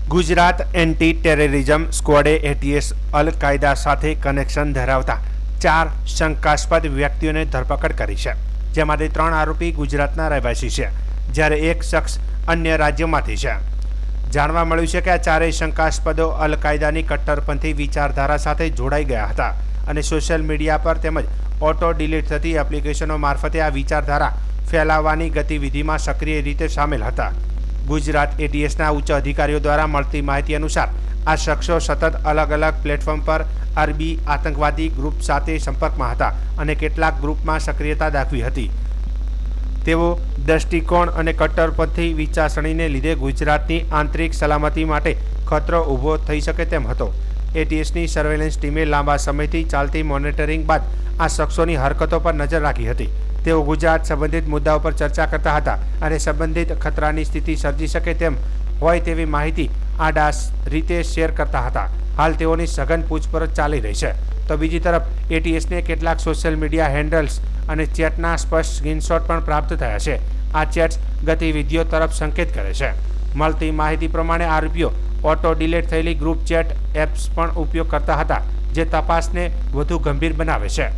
Gujarat anti terrorism સ્ક્વોડે ATS અલ કાયદા સાથે connection ધરાવતા 4 શંકાસ્પદ વ્યક્તિઓને ધરપકડ કરી છે, જેમાંથી 3 આરોપી ગુજરાતના રહેવાસી છે, જ્યારે એક શખ્સ અન્ય રાજ્યમાંથી છે. જાણવા મળ્યું છે કે આ ચારેય શંકાસ્પદો અલ કાયદાની કટ્ટરપંથી વિચારધારા સાથે જોડાઈ ગયા હતા અને સોશિયલ મીડિયા પર તેમજ ઓટો ડિલીટ થતી એપ્લિકેશનો મારફતે આ વિચારધારા ફેલાવવાની ગતિવિધિમાં સક્રિય રીતે સામેલ હતા. ગુજરાત એટીએસના ઉચ્ચ અધિકારીઓ દ્વારા મળતી માહિતી અનુસાર આ શખ્સો સતત અલગ અલગ પ્લેટફોર્મ પર અરબી આતંકવાદી ગ્રુપ સાથે સંપર્કમાં હતા અને કેટલાક ગ્રુપમાં સક્રિયતા દાખવી હતી. તેઓ દ્રષ્ટિકોણ અને કટ્ટરપંથી વિચારસરણીને લીધે ગુજરાતની આંતરિક સલામતી માટે ખતરો ઊભો થઈ શકે તેમ હતો. એટીએસની સર્વેલન્સ ટીમે લાંબા સમયથી ચાલતી મોનિટરિંગ બાદ આ શખ્સોની હરકતો પર નજર રાખી હતી. તેઓ ગુજરાત સંબંધિત મુદ્દાઓ પર ચર્ચા કરતા હતા અને સંબંધિત ખતરાની સ્થિતિ સર્જી શકે તેમ હોય તેવી માહિતી આડાસ રીતે શેર કરતા હતા. હાલ તેઓની સઘન પૂછપરછ ચાલી રહી છે. તો બીજી તરફ એટીએસને કેટલાક સોશિયલ મીડિયા હેન્ડલ્સ અને ચેટના સ્પષ્ટ સ્ક્રીનશોટ પણ પ્રાપ્ત થયા છે. આ ચેટ્સ ગતિવિધિઓ તરફ સંકેત કરે છે. મળતી માહિતી પ્રમાણે આરોપીઓ ઓટો ડિલીટ થયેલી ગ્રુપ ચેટ એપ્સ પણ ઉપયોગ કરતા હતા, જે તપાસને વધુ ગંભીર બનાવે છે.